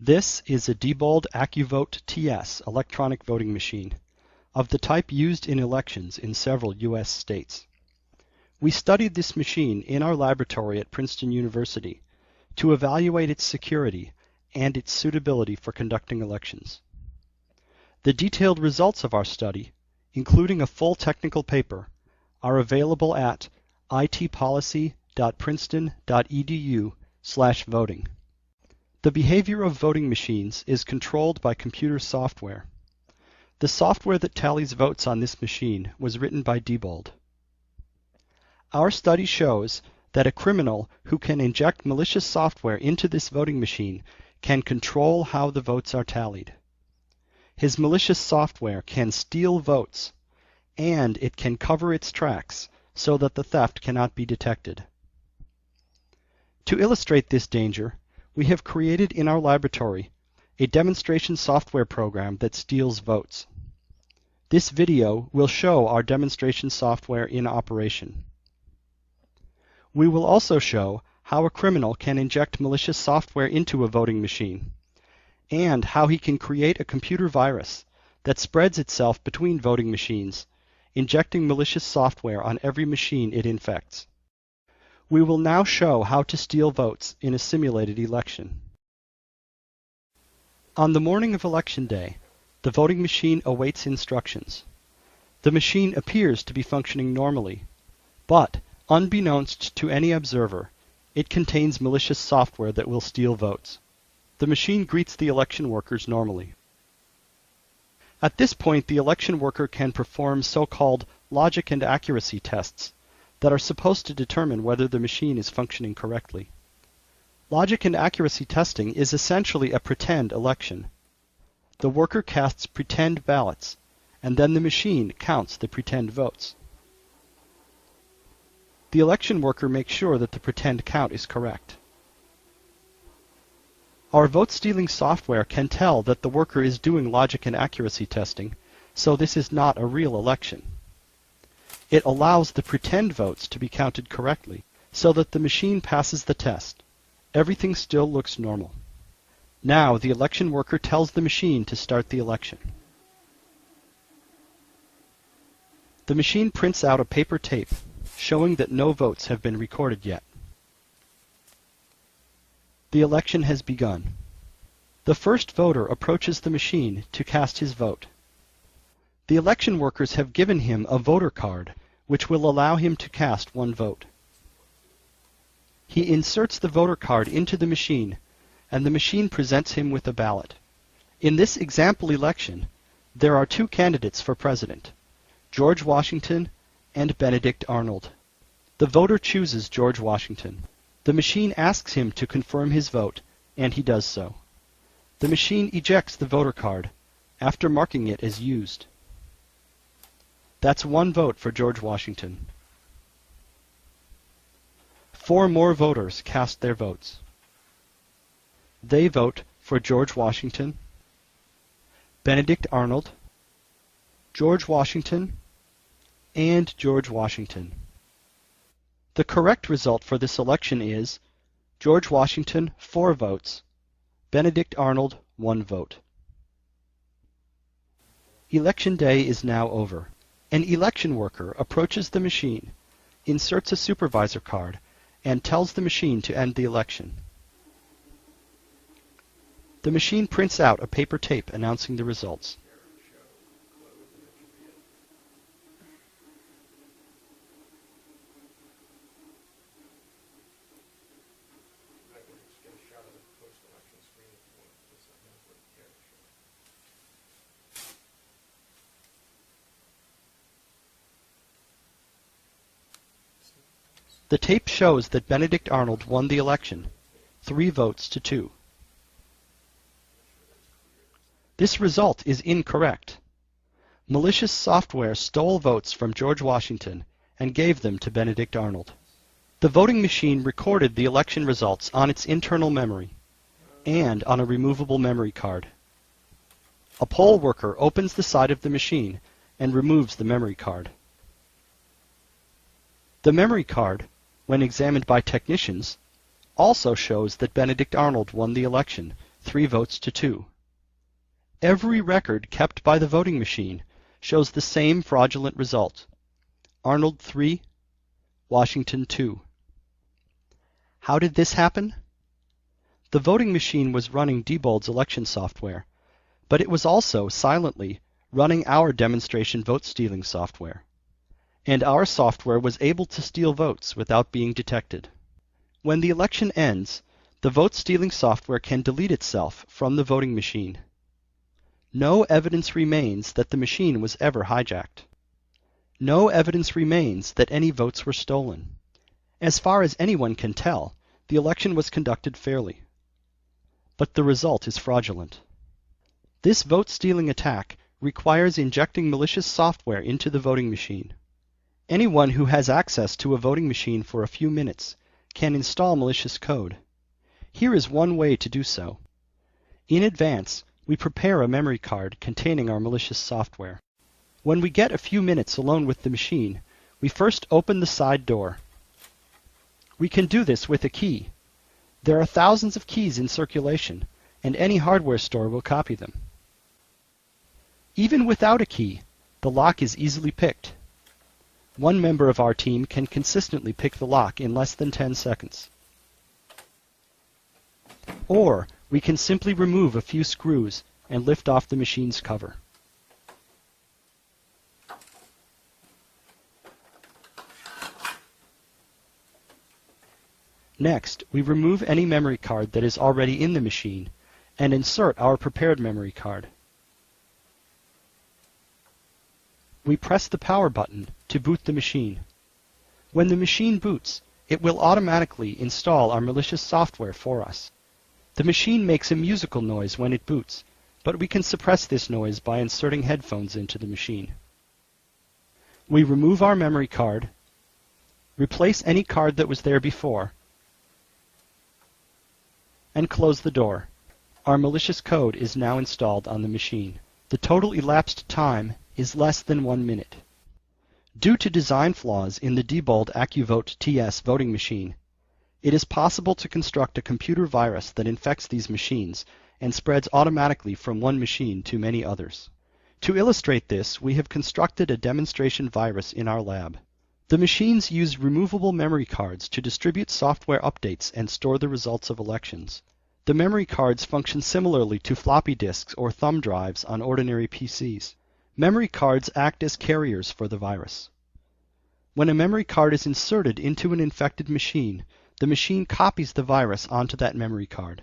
This is a Diebold AccuVote TS electronic voting machine of the type used in elections in several U.S. states. We studied this machine in our laboratory at Princeton University to evaluate its security and its suitability for conducting elections. The detailed results of our study, including a full technical paper, are available at itpolicy.princeton.edu/voting. The behavior of voting machines is controlled by computer software. The software that tallies votes on this machine was written by Diebold. Our study shows that a criminal who can inject malicious software into this voting machine can control how the votes are tallied. His malicious software can steal votes, and it can cover its tracks so that the theft cannot be detected. To illustrate this danger, we have created in our laboratory a demonstration software program that steals votes. This video will show our demonstration software in operation. We will also show how a criminal can inject malicious software into a voting machine, and how he can create a computer virus that spreads itself between voting machines, injecting malicious software on every machine it infects. We will now show how to steal votes in a simulated election. On the morning of Election Day, the voting machine awaits instructions. The machine appears to be functioning normally, but unbeknownst to any observer, it contains malicious software that will steal votes. The machine greets the election workers normally. At this point, the election worker can perform so-called logic and accuracy tests that are supposed to determine whether the machine is functioning correctly. Logic and accuracy testing is essentially a pretend election. The worker casts pretend ballots, and then the machine counts the pretend votes. The election worker makes sure that the pretend count is correct. Our vote-stealing software can tell that the worker is doing logic and accuracy testing, so this is not a real election. It allows the pretend votes to be counted correctly, so that the machine passes the test. Everything still looks normal. Now the election worker tells the machine to start the election. The machine prints out a paper tape showing that no votes have been recorded yet. The election has begun. The first voter approaches the machine to cast his vote. The election workers have given him a voter card, which will allow him to cast one vote. He inserts the voter card into the machine, and the machine presents him with a ballot. In this example election, there are two candidates for president, George Washington and Benedict Arnold. The voter chooses George Washington. The machine asks him to confirm his vote, and he does so. The machine ejects the voter card after marking it as used. That's one vote for George Washington. 4 more voters cast their votes. They vote for George Washington, Benedict Arnold, George Washington, and George Washington. The correct result for this election is George Washington 4 votes, Benedict Arnold 1 vote. Election day is now over. An election worker approaches the machine, inserts a supervisor card, and tells the machine to end the election. The machine prints out a paper tape announcing the results. The tape shows that Benedict Arnold won the election, 3 votes to 2. This result is incorrect. Malicious software stole votes from George Washington and gave them to Benedict Arnold. The voting machine recorded the election results on its internal memory and on a removable memory card. A poll worker opens the side of the machine and removes the memory card. The memory card, when examined by technicians, also shows that Benedict Arnold won the election 3 votes to 2. Every record kept by the voting machine shows the same fraudulent result. Arnold 3, Washington 2. How did this happen? The voting machine was running Diebold's election software, but it was also silently running our demonstration vote-stealing software. And our software was able to steal votes without being detected. When the election ends, the vote-stealing software can delete itself from the voting machine. No evidence remains that the machine was ever hijacked. No evidence remains that any votes were stolen. As far as anyone can tell, the election was conducted fairly. But the result is fraudulent. This vote-stealing attack requires injecting malicious software into the voting machine. Anyone who has access to a voting machine for a few minutes can install malicious code. Here is one way to do so. In advance, we prepare a memory card containing our malicious software. When we get a few minutes alone with the machine, we first open the side door. We can do this with a key. There are thousands of keys in circulation, and any hardware store will copy them. Even without a key, the lock is easily picked. One member of our team can consistently pick the lock in less than 10 seconds. Or we can simply remove a few screws and lift off the machine's cover. Next, we remove any memory card that is already in the machine and insert our prepared memory card. We press the power button to boot the machine. When the machine boots, it will automatically install our malicious software for us. The machine makes a musical noise when it boots, but we can suppress this noise by inserting headphones into the machine. We remove our memory card, replace any card that was there before, and close the door. Our malicious code is now installed on the machine. The total elapsed time is less than 1 minute. Due to design flaws in the Diebold AccuVote TS voting machine, it is possible to construct a computer virus that infects these machines and spreads automatically from one machine to many others. To illustrate this, we have constructed a demonstration virus in our lab. The machines use removable memory cards to distribute software updates and store the results of elections. The memory cards function similarly to floppy disks or thumb drives on ordinary PCs. Memory cards act as carriers for the virus. When a memory card is inserted into an infected machine, the machine copies the virus onto that memory card.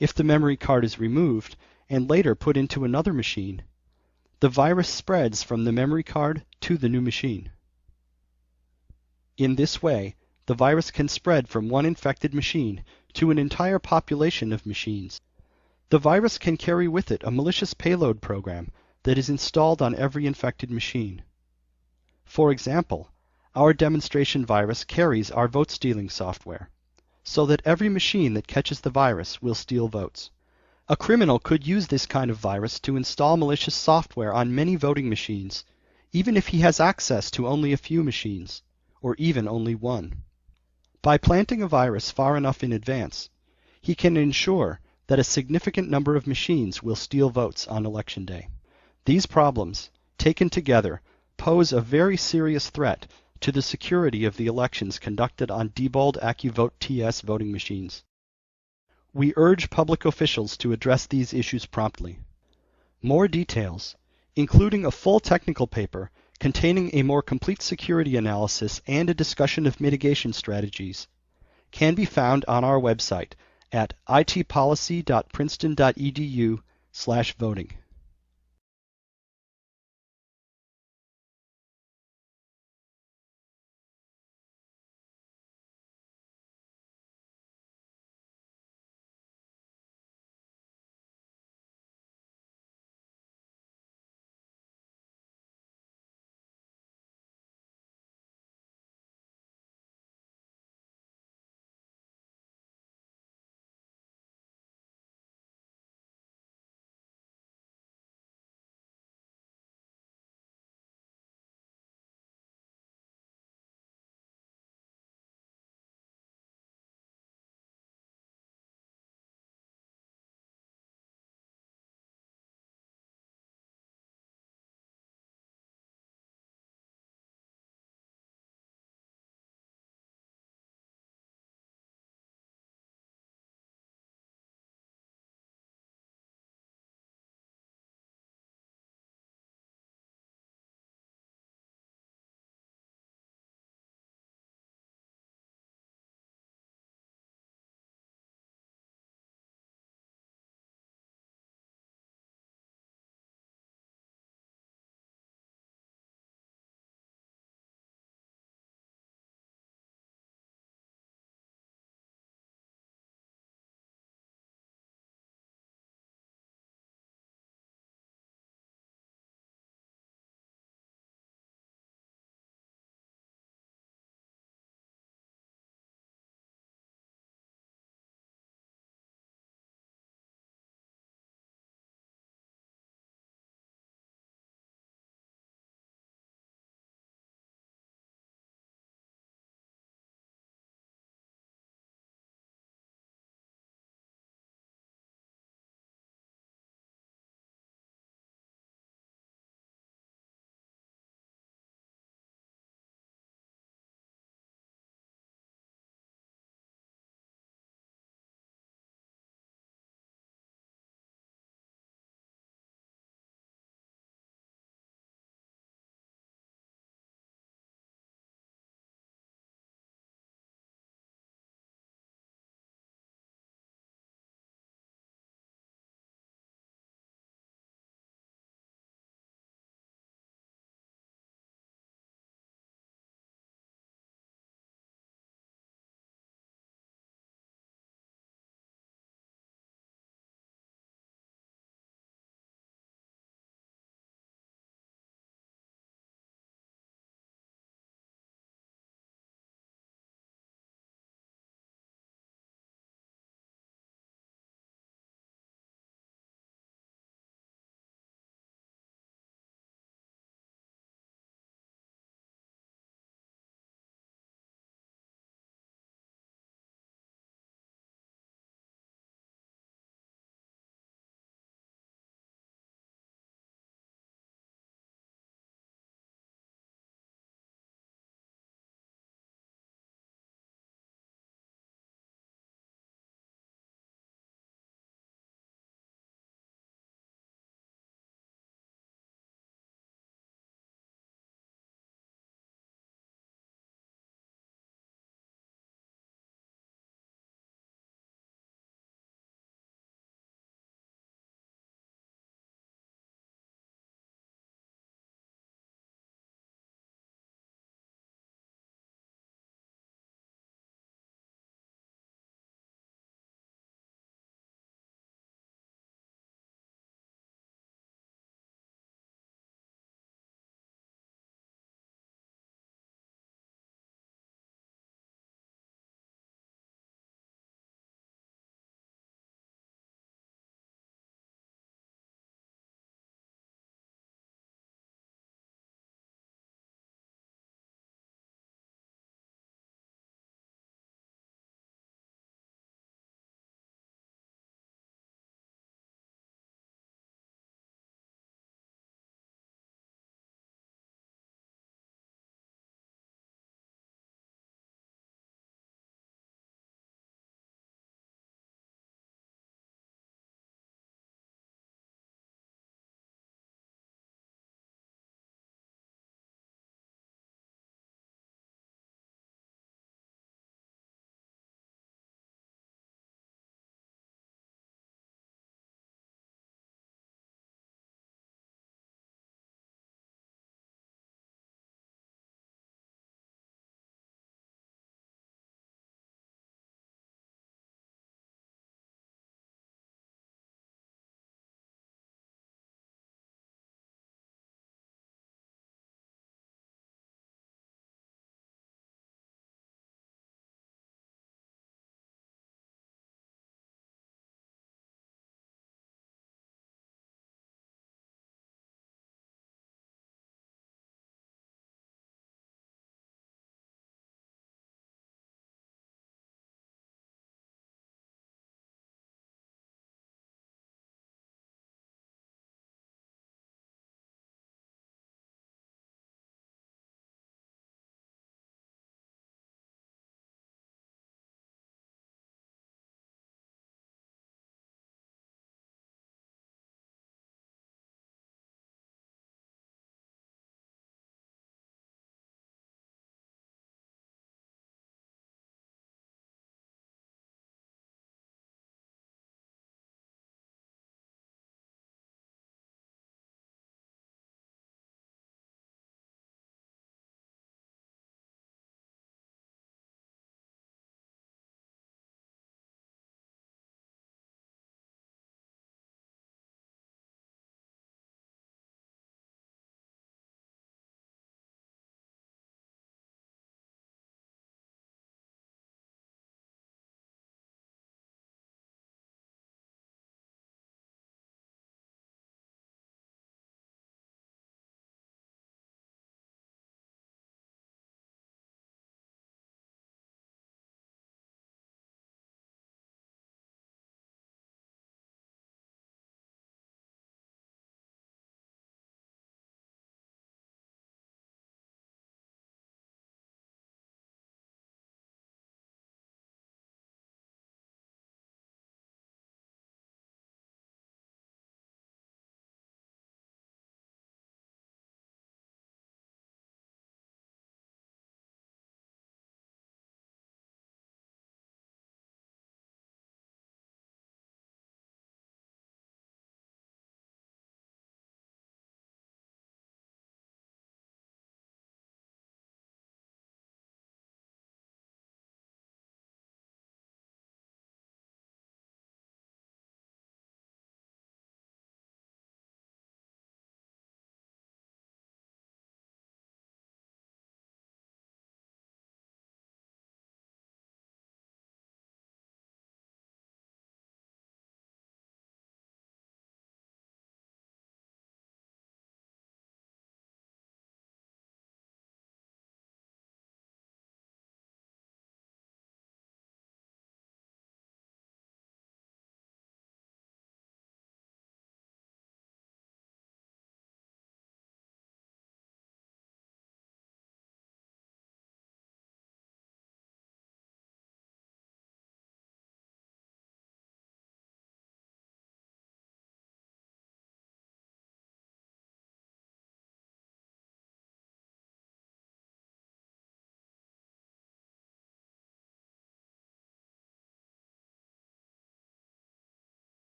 If the memory card is removed and later put into another machine, the virus spreads from the memory card to the new machine. In this way, the virus can spread from one infected machine to an entire population of machines. The virus can carry with it a malicious payload program that is installed on every infected machine. For example, our demonstration virus carries our vote-stealing software, so that every machine that catches the virus will steal votes. A criminal could use this kind of virus to install malicious software on many voting machines, even if he has access to only a few machines, or even only one. By planting a virus far enough in advance, he can ensure that a significant number of machines will steal votes on election day. These problems, taken together, pose a very serious threat to the security of the elections conducted on Diebold AccuVote TS voting machines. We urge public officials to address these issues promptly. More details, including a full technical paper containing a more complete security analysis and a discussion of mitigation strategies, can be found on our website at itpolicy.princeton.edu/voting.